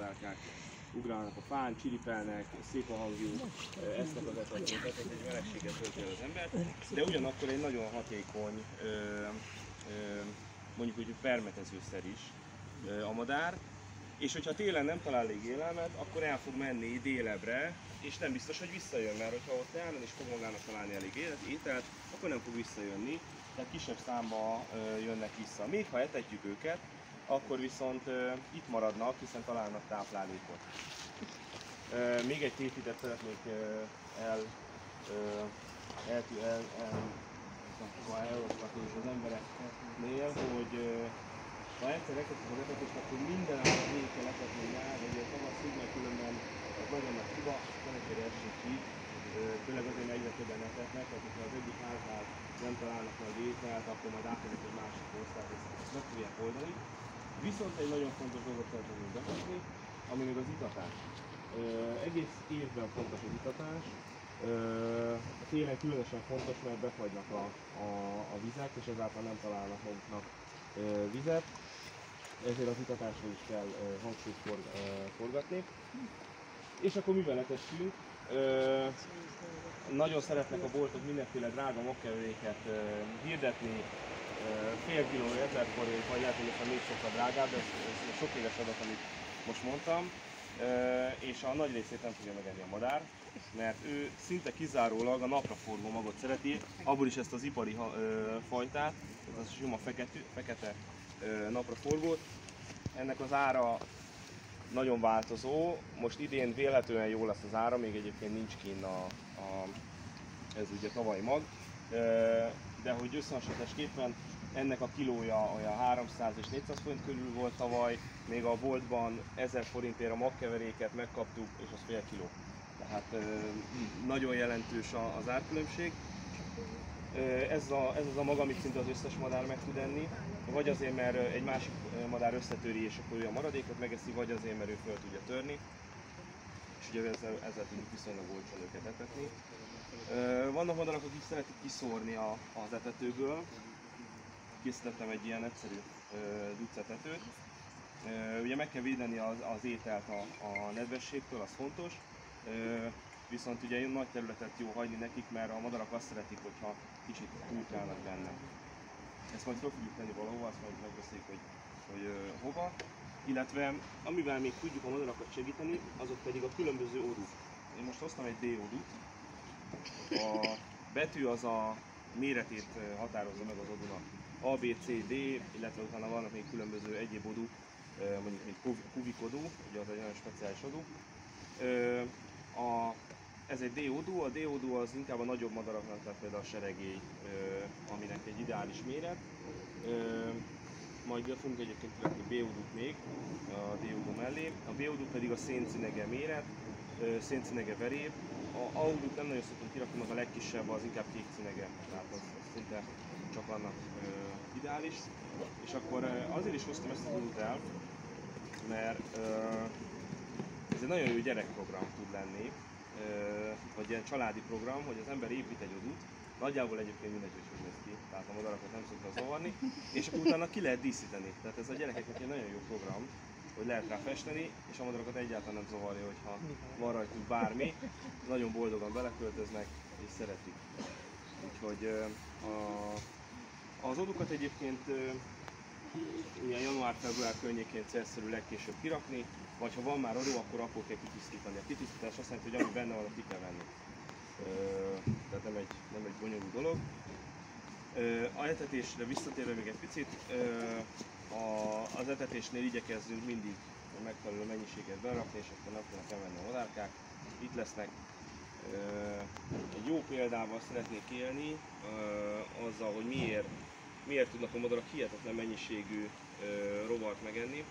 madárkák ugrálnak a fán, csiripelnek, szép a hangjú, esznek az etetőket, egy melegséget tölti el az embert, de ugyanakkor egy nagyon hatékony, mondjuk úgy permetezőszer is a madár, és hogyha télen nem talál elég élelmet, akkor el fog menni délebbre, és nem biztos, hogy visszajön, mert hogyha ott elmen és fog magának találni elég ételt, akkor nem fog visszajönni, tehát kisebb számba jönnek vissza. Még ha etetjük őket, akkor viszont itt maradnak, hiszen találnak táplálékot. Még egy tévhitet szeretnék eloszlatni az embereknél, hogy ha egyszer elkezdjük az etetést, akkor minden állat végig kell etetni rá, vagy a tavaszig, mert különben az nagyon nagy hiba, szerencsére esik ki, főleg azért egyre többen etetnek, tehát ha az egyik háznál nem találnak majd ételt, akkor majd átmennek egy másik országba, ezt meg fogják oldani. Viszont egy nagyon fontos dolgot szeretném még behozni, ami még az itatás. Egész évben fontos az itatás. Télen különösen fontos, mert befagynak a vizek, és ezáltal nem találnak maguknak vizet. Ezért az itatásra is kell hangsúlyt forgatni. És akkor mivel etessünk? Nagyon szeretnek a boltok mindenféle drága magkeveréket hirdetni, fél kiló 1000 forint, vagy lehet, hogy még sokkal drágább, ez sok éves adat, amit most mondtam, és a nagy részét nem fogja megenni a madár, mert ő szinte kizárólag a napraforgó magot szereti, abból is ezt az ipari fajtát, ez a sima fekete napraforgót. Ennek az ára nagyon változó, most idén vélhetően jó lesz az ára, még egyébként nincs kinn ez ugye tavalyi mag, de hogy összehasonlításképpen ennek a kilója olyan 300 és 400 forint körül volt tavaly, még a boltban 1000 forintért a magkeveréket megkaptuk, és az fél kiló. Tehát nagyon jelentős az árkülönbség. Ez az a mag, amit szinte az összes madár meg tud enni, vagy azért, mert egy másik madár összetöri, és akkor ő a maradékot megeszi, vagy azért, mert ő föl tudja törni, és ugye ezzel tudjuk viszonylag olcsón őket etetni. Vannak madarak, akik szeretik kiszórni az etetőből. Készítettem egy ilyen egyszerű ducetetőt. Ugye meg kell védeni az ételt a nedvességtől, az fontos. Viszont ugye nagy területet jó hagyni nekik, mert a madarak azt szeretik, hogyha kicsit túlkálnak benne. Ezt majd fel fogjuk tenni valahova, azt majd megbeszéljük, hogy hova. Illetve amivel még tudjuk a madarakat segíteni, azok pedig a különböző odúk. Én most hoztam egy D-odút. A betű az a méretét határozza meg az odúnak. A, B, C, D, illetve utána vannak még különböző egyéb odúk, mondjuk mint kubikodú, ugye az egy nagyon speciális odú. Ez egy D-odú, a D-odú az inkább a nagyobb madaraknak, tehát például a seregély, aminek egy ideális méret. Majd fogunk egyébként kirakni B-odút még a D-odú mellé. A B-odú pedig a széncinege méret, széncinege veréb. A A-odút nem nagyon szoktunk kirakni, meg a legkisebb az inkább kék cinege, tehát az szinte csak annak ideális. És akkor azért is hoztam ezt az odút el, mert ez egy nagyon jó gyerekprogram tud lenni, vagy ilyen családi program, hogy az ember épít egy odút, nagyjából egyébként mindegy, hogy néz ki, tehát a madarakat nem szokta zavarni, és akkor utána ki lehet díszíteni. Tehát ez a gyerekeknek egy nagyon jó program, hogy lehet rá festeni, és a madarakat egyáltalán nem zavarja, hogyha van rajtuk bármi. Nagyon boldogan beleköltöznek és szeretik. Úgyhogy az odukat egyébként ilyen január-február környékén célszerű legkésőbb kirakni, vagy ha van már odú, akkor kell kitisztítani. A kitisztítás azt jelenti, hogy ami benne van, ki kell venni. Tehát nem egy bonyolult dolog. A etetésre visszatérve még egy picit, az etetésnél igyekezzünk mindig a megfelelő mennyiséget berakni, és akkor nem fognak elmenni a madárkák. Itt lesznek. Egy jó példával szeretnék élni azzal, hogy miért tudnak a madarak hihetetlen mennyiségű rovart megenni.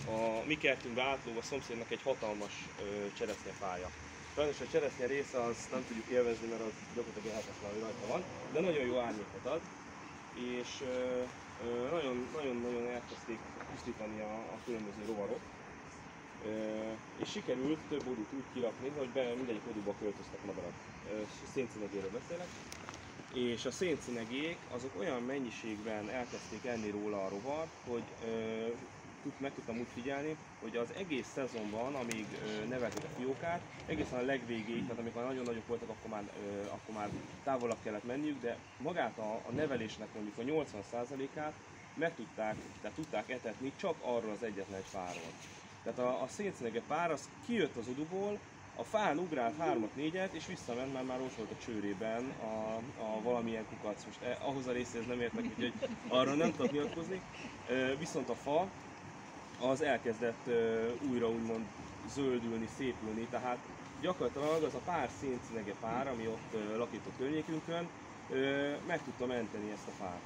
A mi kertünkbe átlóg a szomszédnak egy hatalmas cseresznyefája. Sajnos a cseresznye része azt nem tudjuk élvezni, mert az gyakorlatilag élhetetlen, hogy rajta van, de nagyon jó árnyékot ad, és nagyon elkezdték pusztítani a különböző rovarok. És sikerült több odút úgy kirakni, hogy mindegyik odúba költöztek madarak. Széncinegéről beszélek. És a széncinegék azok olyan mennyiségben elkezdték enni róla a rovar, hogy meg tudtam úgy figyelni, hogy az egész szezonban, amíg nevelték a fiókát, egészen a legvégéig, tehát amikor nagyon nagyok voltak, akkor már távolabb kellett menniük, de magát a nevelésnek mondjuk a 80%-át tudták etetni csak arról az egyetlen egy fáról. Tehát a szénszínege pár az kijött az oduból, a fán ugrált 3-4-et, és visszament, mert már ott volt a csőrében a valamilyen kukac. Most ahhoz a részéhez nem értek, úgyhogy arra nem tudok nyilatkozni. Viszont a fa az elkezdett újra úgymond zöldülni, szépülni, tehát gyakorlatilag az a pár szénszínege pár, ami ott lakít a környékünkön, meg tudta menteni ezt a fát.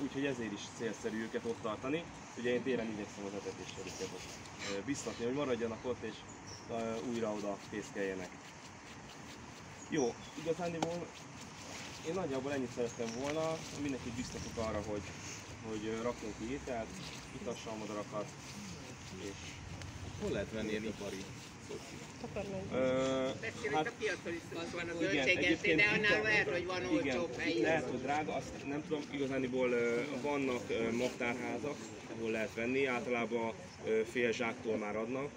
Úgyhogy ezért is célszerű őket ott tartani. Ugye én télen igyekszem az etetéssel őket ott biztatni, hogy maradjanak ott és újra oda fészkeljenek. Jó, igazániból én nagyjából ennyit szerettem volna, mindenkit biztatok arra, hogy rakjunk ki ételt, itassa a madarakat, és hol lehet venni ilyen ipari szocit? Hát, a piacon is van a zöldségesé, de annál lehet, hogy van olcsóbb hely. Lehet, hogy drága, azt nem tudom, igazániból vannak magtárházak, ahol lehet venni, általában fél zsáktól már adnak,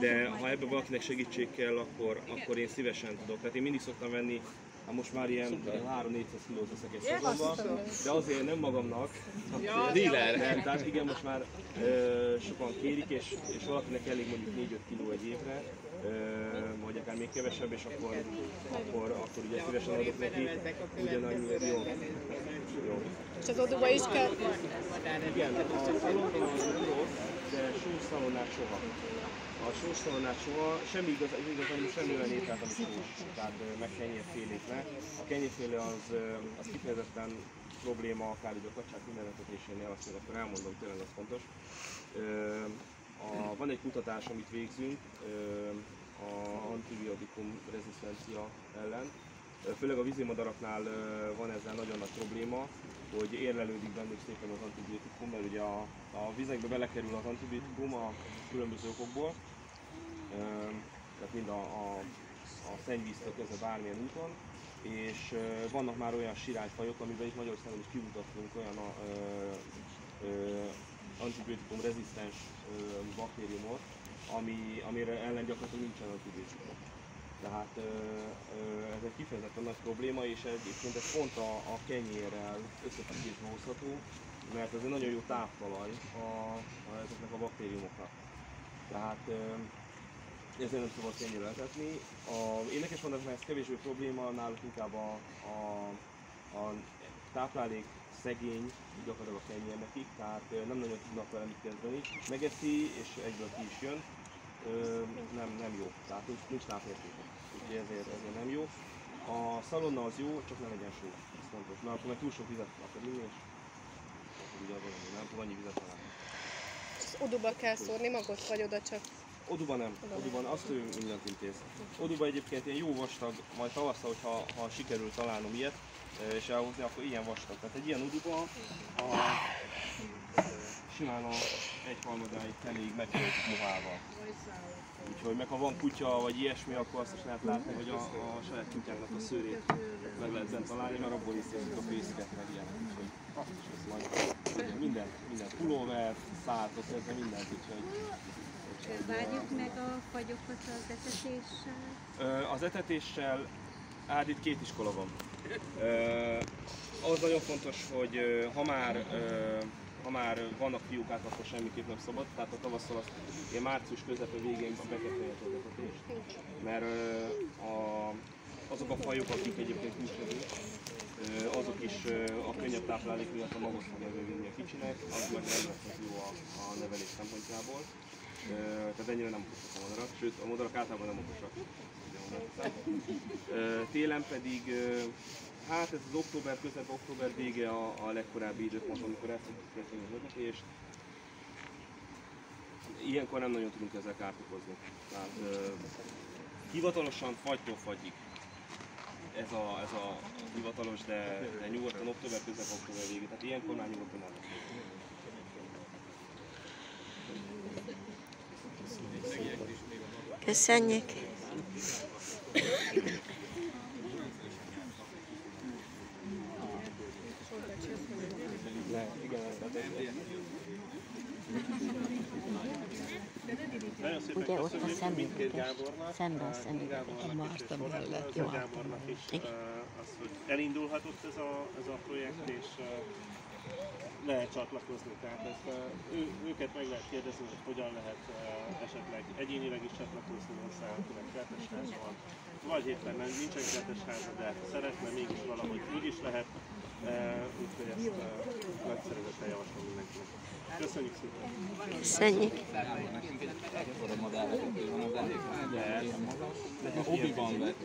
de ha ebben valakinek segítség kell, akkor én szívesen tudok. Tehát én mindig szoktam venni, most már ilyen 300-400 kilót veszek egy szezonban, de azért nem magamnak. Dealer! Tehát igen, most már sokan kérik, és valakinek elég mondjuk 4-5 kiló egy évre, vagy akár még kevesebb, és akkor ugye szívesen adok neki ugyanannyi. Jó. És az oduba is kell? Igen, a szalonna az nem rossz, de sós szalonnát soha. A sós szalonnát soha, semmi igazán semmi olyan ételt, ami sós, tehát meg kenyérfélékre. A kenyérféle az kifejezetten probléma, akár ugye a kacsák mindenetetésénél, azt még akkor elmondom, hogy tényleg az fontos. Van egy kutatás, amit végzünk a antibiotikum rezisztencia ellen. Főleg a vízimadaraknál van ezzel nagyon nagy probléma, hogy érlelődik bennük szépen az antibiotikum, mert ugye a vizekbe belekerül az antibiotikum a különböző okokból, tehát mind a szennyvíztől kezdve bármilyen úton, és vannak már olyan sirányfajok, amiben itt Magyarországon is kimutattunk olyan antibiotikum rezisztens baktériumot, amire ellen gyakorlatilag nincsen antibiotikum. Tehát ez egy kifejezetten nagy probléma, és egyébként ez pont a kenyérrel összefüggésbe hozható, mert ez egy nagyon jó táptalaj ezeknek a baktériumoknak. Tehát ezért nem szabad kenyérrel etetni. Énekesmadaraknál ez kevésbé probléma, náluk inkább a táplálék szegény gyakorlatilag a kenyér nekik, tehát nem nagyon tudnak vele mit kezdeni. Megeszi és egyből ki is jön. Nem jó, tehát nincs tápértéke, úgyhogy ezért nem jó. A szalonna az jó, csak ne legyen só, ez fontos, mert akkor meg túl sok vizet akar inni, és ugye az nem tud annyi vizet találni. Az oduba kell szórni magot, vagy oda csak? Oduba nem, oduban azt ő mindent intéz. Oduba egyébként ilyen jó vastag, majd tavasszal, ha sikerül találnom ilyet, és elhozni, akkor ilyen vastag. Tehát egy ilyen oduba simán a egyharmadáig feléig megtöltjük mohával. Úgyhogy meg ha van kutya vagy ilyesmi, akkor azt is lehet látni, hogy a saját kutyáknak a szőrét meg lehet bent találni, mert abból is szépen a fészket meg ilyen. Úgyhogy minden pulóver, száltot, kezdve mindent, úgyhogy Várjuk meg a fagyokat az etetéssel? Az etetéssel, hát itt két iskola van. Az nagyon fontos, hogy ha már vannak fiókák, akkor semmiképp nem szabad. Tehát a tavasszal azt én március közepe végén be kell fejezni az etetést. Mert azok a fajok, akik egyébként működnek, azok is a könnyebb táplálék miatt a magot fogja vinni a kicsinek, az meg nem lesz jó a nevelés szempontjából. Tehát ennyire nem okosak a madarak, sőt a madarak általában nem okosak. Télen pedig, hát ez az október közep, október vége a legkorábbi időpont, amikor el tudjuk kezdeni az etetést. Ilyenkor nem nagyon tudunk ezzel kárt okozni. Tehát hivatalosan fagytól fagyig. Ez a hivatalos, de nyugodtan október közep, október vége. Tehát ilyenkor már nyugodtan nem lesz. Köszönjük! Igen, ugye ott a mindkét szemüveges, Gábornak, szemben a szemüveges. a Márta mellett, jó. Gábornak is az, hogy elindulhatott ez a projekt, és lehet csatlakozni, tehát ezt, őket meg lehet kérdezni, hogy hogyan lehet esetleg egyénileg is csatlakozni hozzá, akinek kertesház van, vagy éppen nem, nincsen kertesháza, de szeretne mégis valahogy úgy is lehet, úgyhogy ezt nagy szeretettel javaslom mindenkinek. Köszönjük szépen! Köszönjük! De a hobbiban vett.